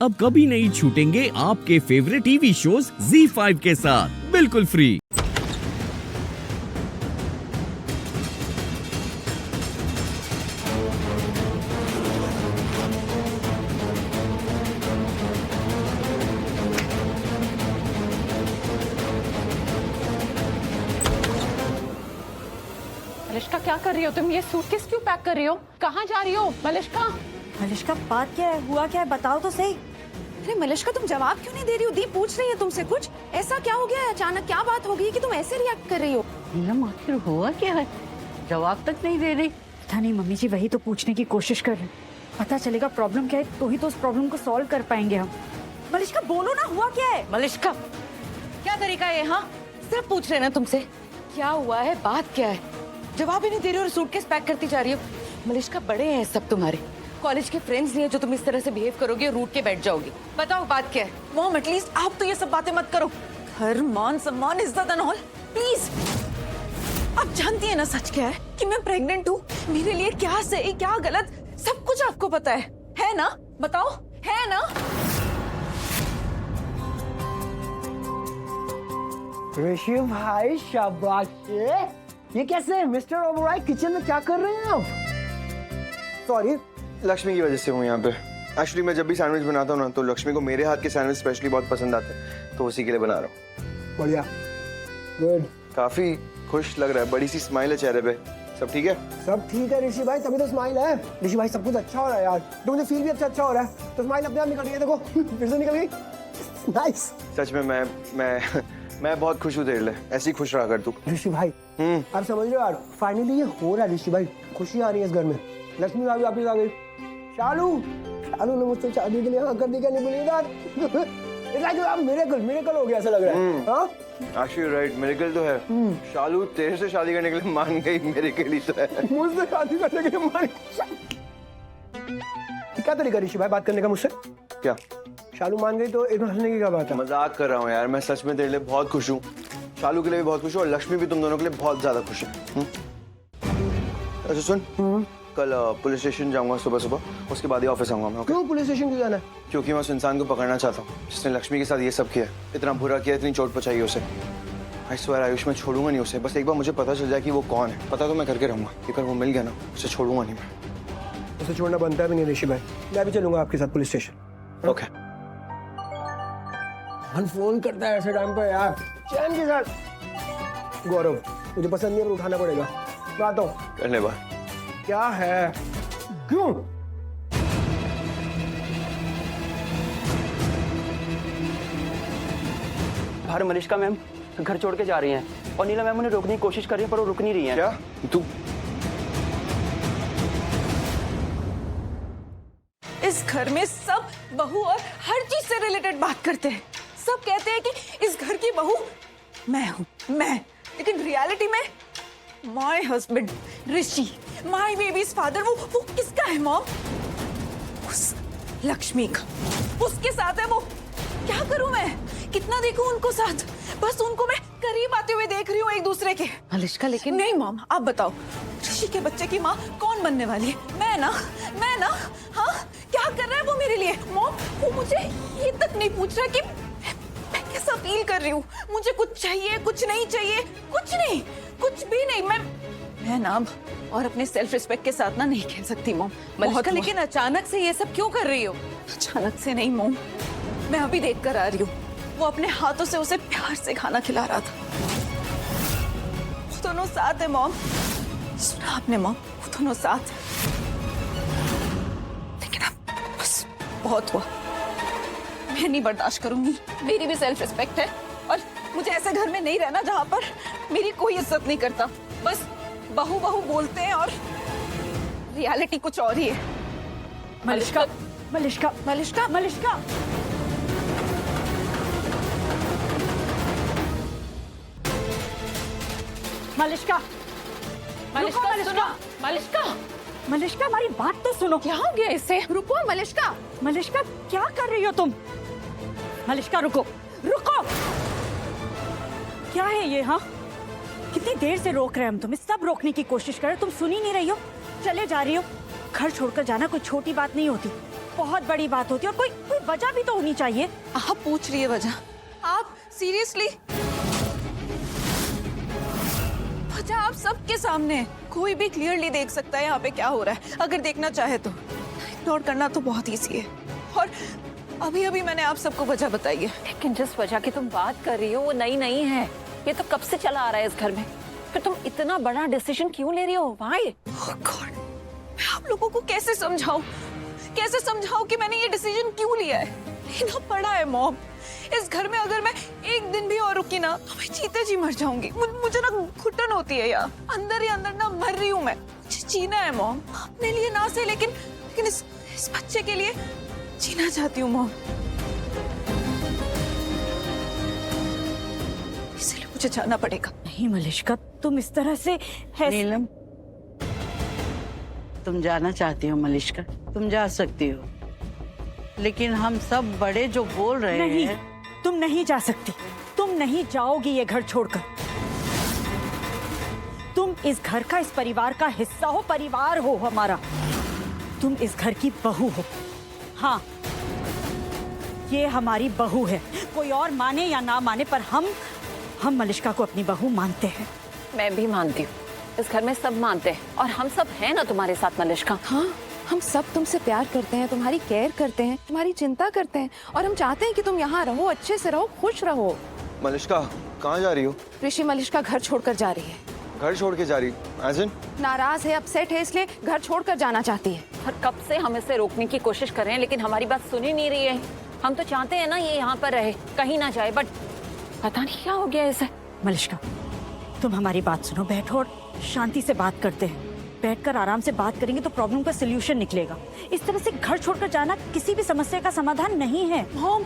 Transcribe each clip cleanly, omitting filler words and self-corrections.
अब कभी नहीं छूटेंगे आपके फेवरेट टीवी शोज ZEE5 के साथ बिल्कुल फ्री। मलिष्का, क्या कर रही हो तुम? ये सूटकेस क्यों पैक कर रही हो? कहाँ जा रही हो मलिष्का? मलिष्का, बात क्या है? हुआ क्या है? बताओ तो सही। अरे मलिष्का, तुम जवाब क्यों नहीं दे रही हो? दी पूछ रही है तुमसे कुछ। ऐसा क्या हो गया है? अचानक क्या बात हो गई कि तुम ऐसे रिएक्ट कर रही हो? नीलम, आखिर हुआ क्या है? जवाब तक नहीं दे रही। पता नहीं मम्मी जी, वही तो पूछने की कोशिश कर रहे हैं। पता चलेगा प्रॉब्लम क्या है, तो ही तो उस प्रॉब्लम को सॉल्व कर पाएंगे हम। मलिष्का बोलो ना, हुआ क्या है? मलिष्का, क्या तरीका है? हाँ, सब पूछ रहे ना तुमसे। क्या हुआ है? बात क्या है? जवाब ही नहीं दे रही हो और सूटकेस पैक करती जा रही हो। मलिष्का, बड़े हैं सब तुम्हारे, कॉलेज के फ्रेंड्स नहीं है जो तुम इस तरह से बिहेव करोगे और रूठ के बैठ जाओगे। बताओ बात क्या है? मॉम, एटलीस्ट आप तो ये सब बातें मत करो। घर, मान सम्मान, इज्जत एंड ऑल, प्लीज। आप जानती है ना सच क्या है? कि मैं प्रेग्नेंट हूँ। मेरे लिए क्या सही क्या गलत सब कुछ आपको पता है ना? बताओ, है ना? ऋषि भाई शाबाश। ये कैसे मिस्टर ओबराय किचन में क्या कर रहे हैं आप? सॉरी, लक्ष्मी की वजह से हूँ यहाँ पे। एक्चुअली मैं जब भी सैंडविच बनाता हूँ ना, तो लक्ष्मी को मेरे हाथ के सैंडविच स्पेशली बहुत पसंद आते हैं, तो उसी के लिए बना रहा हूँ। बढ़िया, गुड। काफी खुश लग रहा है, बड़ी सी स्माइल है चेहरे पे। सब ठीक है? सब ठीक है ऋषि भाई, तभी तो स्माइल है। ऋषि भाई, सब कुछ अच्छा हो रहा है यार, तो मुझे फील भी अच्छा हो रहा है, तो स्माइल अपने आप निकल गई है। देखो फिर से निकल गई। नाइस। सच में मैं बहुत खुश हूँ तेरे लिए। ऐसे ही खुश रहा कर तू। ऋषि भाई, आप समझ रहे हो यार, फाइनली ये हो रहा है ऋषि भाई। खुशी आ रही है इस घर में। लक्ष्मी भाभी वापिस आ गई। शालू ने मुझसे शादी के लिए हाँ कर दी। क्या नहीं बोली यार? मिरेकल हो गया ऐसा लग रहा है। हाँ एक्चुअली राइट, मिरेकल तो है। शालू तेरे से शादी करने के लिए मान गई, मिरेकल ही तो है। मुझसे शादी करने के लिए मान गई। क्या तरीका ऋषि भाई बात करने का मुझसे? क्या शालू मान गई तो एक हंसने की क्या बात है? मजाक कर रहा हूँ यार, मैं सच में तेरे लिए बहुत खुश हूँ। शालू के लिए भी बहुत खुश हूँ और लक्ष्मी भी तुम दोनों के लिए बहुत ज्यादा खुश है। अच्छा सुन, कल पुलिस स्टेशन जाऊंगा सुबह, उसके बाद ही ऑफिस आऊंगा मैं। क्यों पुलिस स्टेशन क्यों जाना है? क्योंकि मैं उस इंसान को पकड़ना चाहता हूँ जिसने लक्ष्मी के साथ ये सब किया, इतना बुरा किया, इतनी चोट पहुंचाई है उसे। आई स्वेयर आयुष, मैं छोड़ूंगा नहीं उसे। बस एक बार मुझे पता चल जाए कि वो कौन है, पता तो मैं करके रहूंगा। अगर वो मिल गया ना, उसे छोड़ूंगा नहीं मैं। उसे छोड़ना बनता है भी नहीं ऋषि भाई। मैं भी चलूंगा आपके साथ पुलिस स्टेशन। ओके। फोन करता है ऐसे टाइम पे यार, चैन के साथ। गौरव, मुझे पसंद नहीं है पर उठाना पड़ेगा। मैं आता हूँ। करने बात क्या है? क्यों? बाहर मलिष्का मैम घर छोड़ के जा रही हैं और नीला मैम उन्हें रोकने की कोशिश कर रही है, पर वो रुक नहीं रही हैं। क्या तू? इस घर में सब बहू और हर चीज से रिलेटेड बात करते हैं। सब कहते हैं कि इस घर की बहू मैं हूं, मैं। लेकिन रियलिटी में my husband Rishi, my babies father, वो किसका है मॉम? उस लक्ष्मी का। उसके साथ है वो। क्या करूं मैं? कितना देखूं उनको साथ? बस उनको मैं करीब आते हुए देख रही हूँ एक दूसरे के। मलिष्का, लेकिन नहीं मॉम, आप बताओ, ऋषि के बच्चे की माँ कौन बनने वाली है? मैं ना। हाँ, क्या कर रहा है वो मेरे लिए? मॉम, वो मुझे ये तक नहीं पूछ रहा कि मैं कैसा फील कर रही हूँ। मुझे कुछ चाहिए, कुछ नहीं चाहिए, कुछ नहीं, कुछ भी नहीं। मैं ना अब और अपने सेल्फ रिस्पेक्ट के साथ ना नहीं खेल सकती मॉम। मलिष्का, लेकिन अचानक से ये सब क्यों कर रही हो? अचानक से नहीं मॉम, मैं अभी देख कर आ रही हूँ। वो अपने हाथों से उसे प्यार से खाना खिला रहा था। वो दोनों साथ है मॉम। सुना आपने मॉम? वो दोनों साथ। लेकिन अब बस बहुत हुआ। मैं नहीं बर्दाश्त करूंगी। मेरी भी सेल्फ रिस्पेक्ट है और मुझे ऐसे घर में नहीं रहना जहां पर मेरी कोई इज्जत नहीं करता। बस बहू बोलते हैं और रियलिटी कुछ और ही है। मलिष्का। मलिष्का। मलिष्का। मलिष्का। मलिष्का, हमारी बात तो सुनो। क्या हो गया इसे? रुको मलिष्का। मलिष्का, क्या कर रही हो तुम? मलिष्का रुको। क्या है ये? हाँ, कितनी देर से रोक रहे हैं हम तुम्हें, सब रोकने की कोशिश कर रहे, तुम सुन ही नहीं रही हो। चले जा रही हो। घर छोड़कर जाना कोई छोटी बात नहीं होती। बहुत बड़ी बात होती है और कोई कोई वजह भी तो होनी चाहिए। आप पूछ रही है वजह? आप सीरियसली? वजह आप सबके सामने है, कोई भी क्लियरली देख सकता है यहाँ पे क्या हो रहा है, अगर देखना चाहे तो। इग्नोर करना तो बहुत ईजी है, और अभी अभी मैंने आप सबको वजह बताई है। लेकिन जिस वजह की तुम बात कर रही हो वो नई नहीं है, ये तो कब से चला आ रहा है इस घर में। फिर तुम इतना बड़ा डिसीजन क्यों ले रही हो? भाई Oh God, मैं आप लोगों को कैसे समझाऊं? कैसे समझाऊं कि मैंने ये डिसीजन क्यों लिया है? लेना पड़ा है मॉम। इस घर में अगर मैं एक दिन भी और रुकी ना तो मैं जीते जी मर जाऊंगी। मुझे ना घुटन होती है यार, अंदर ही अंदर ना मर रही हूँ मैं। मुझे जीना है मॉम, अपने लिए ना से लेकिन इस बच्चे के लिए जीना चाहती हूँ मॉम। इसलिए मुझे जाना पड़ेगा। नहीं मलिश्का, तुम इस तरह से नीलम, तुम जाना चाहती हो मलिश्का, तुम जा सकती हो, लेकिन हम सब बड़े जो बोल रहे नहीं, हैं। तुम नहीं जा सकती। तुम नहीं जाओगी ये घर छोड़कर। तुम इस घर का, इस परिवार का हिस्सा हो, परिवार हो हमारा। तुम इस घर की बहू हो। हाँ, ये हमारी बहू है। कोई और माने या ना माने, पर हम मलिश्का को अपनी बहू मानते हैं। मैं भी मानती हूँ, इस घर में सब मानते हैं, और हम सब हैं ना तुम्हारे साथ मलिश्का। हाँ, हम सब तुमसे प्यार करते हैं, तुम्हारी केयर करते हैं, तुम्हारी चिंता करते हैं, और हम चाहते हैं कि तुम यहाँ रहो, अच्छे से रहो, खुश रहो। मलिश्का कहाँ जा रही हो? ऋषि मलिश्का घर छोड़कर जा रही है। घर छोड़ के जा रही? Again? नाराज है, अपसेट है, इसलिए घर छोड़कर जाना चाहती है। और कब से हम इसे रोकने की कोशिश कर रहे हैं, लेकिन हमारी बात सुन ही नहीं रही है। हम तो चाहते हैं ना ये यहाँ पर रहे, कहीं ना जाए, बट पता नहीं क्या हो गया इसे। मलिश्का, तुम हमारी बात सुनो, बैठो और शांति से बात करते हैं। बैठकर आराम से बात करेंगे तो प्रॉब्लम का सलूशन निकलेगा। इस तरह से घर छोड़कर जाना किसी भी समस्या का समाधान नहीं है। मॉम,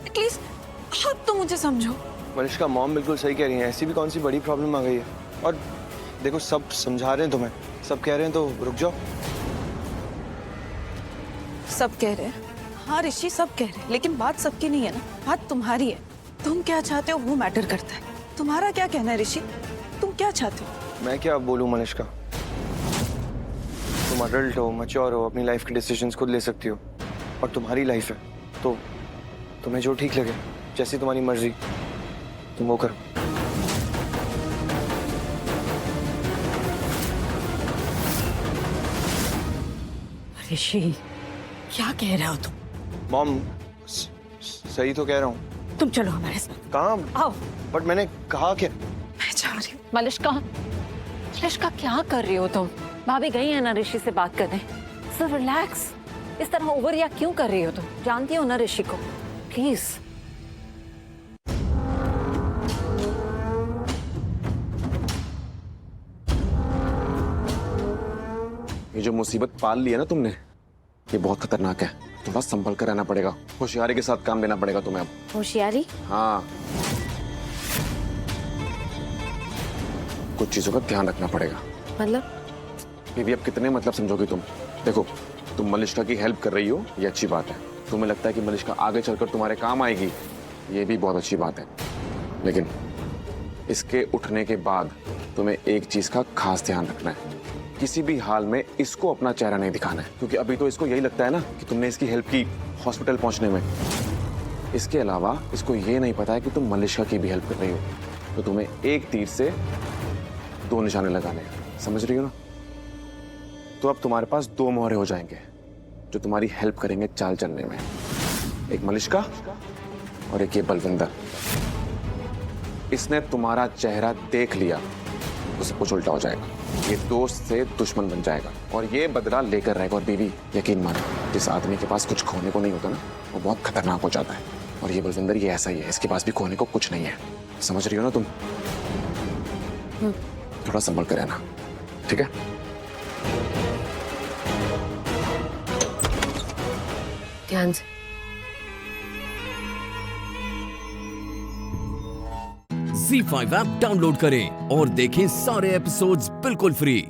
एटलीस्ट अब तो मुझे समझो। मलिश्का मॉम बिल्कुल सही कह रही हैं, ऐसी भी कौन सी बड़ी प्रॉब्लम आ गई है? और देखो सब समझा रहे हैं तुम्हें, सब कह रहे हैं तो रुक जाओ। सब कह रहे हैं, हाँ ऋषि सब कह रहे हैं, लेकिन बात सबकी नहीं है ना, बात तुम्हारी है। तुम क्या चाहते हो वो मैटर करता है। तुम्हारा क्या कहना है ऋषि? तुम क्या चाहते हो? मैं क्या बोलूं मलिश्का, तुम अडल्ट हो, मैच्योर हो, अपनी लाइफ के डिसीजंस खुद ले सकती हो, और तुम्हारी लाइफ है तो तुम्हें जो ठीक लगे, जैसी तुम्हारी मर्जी, तुम वो करो। ऋषि, क्या कह रहे हो तुम? मॉम सही तो कह रहा हूँ। तुम चलो हमारे साथ। कहाँ? आओ। बट मैंने कहा क्या? मैं जा रही हूँ। मलिश्का क्या कर रही हो तुम? भाभी गई है ना ऋषि से बात करने। सिर्फ रिलैक्स। इस तरह ओवर रिएक्ट क्यों कर रही हो तुम? जानती हो ना ऋषि को, प्लीज। ये जो मुसीबत पाल ली है ना तुमने, ये बहुत खतरनाक है। थोड़ा संभल कर रहना पड़ेगा, होशियारी के साथ काम लेना पड़ेगा तुम्हें अब। होशियारी? हाँ, कुछ चीजों का ध्यान रखना पड़ेगा। मतलब? बीवी अब कितने मतलब समझोगी तुम? देखो, तुम मलिश्का की हेल्प कर रही हो, ये अच्छी बात है। तुम्हें लगता है कि मलिश्का आगे चलकर तुम्हारे काम आएगी, ये भी बहुत अच्छी बात है। लेकिन इसके उठने के बाद तुम्हें एक चीज का खास ध्यान रखना है, किसी भी हाल में इसको अपना चेहरा नहीं दिखाना है, क्योंकि अभी तो इसको यही लगता है ना कि तुमने इसकी हेल्प की हॉस्पिटल पहुंचने में। इसके अलावा इसको ये नहीं पता है कि तुम मलिश्का की भी हेल्प कर रही हो, तो तुम्हें एक तीर से दो निशाने लगाने हैं, समझ रही हो ना? तो अब तुम्हारे पास दो मोहरे हो जाएंगे जो तुम्हारी हेल्प करेंगे चाल चलने में। एक मलिश्का और एक ये बलविंदर। इसने तुम्हारा चेहरा देख लिया तो सब कुछ उल्टा हो जाएगा। ये दोस्त से दुश्मन बन जाएगा और ये बदला लेकर रहेगा। और बीवी, यकीन मानो, जिस आदमी के पास कुछ खोने को नहीं होता ना, वो बहुत खतरनाक हो जाता है। और ये बलविंदर ये ऐसा ही है, इसके पास भी खोने को कुछ नहीं है। समझ रही हो ना तुम? थोड़ा संभल कर रहना, ठीक है? ध्यान से। Z5 ऐप डाउनलोड करें और देखें सारे एपिसोड्स बिल्कुल फ्री।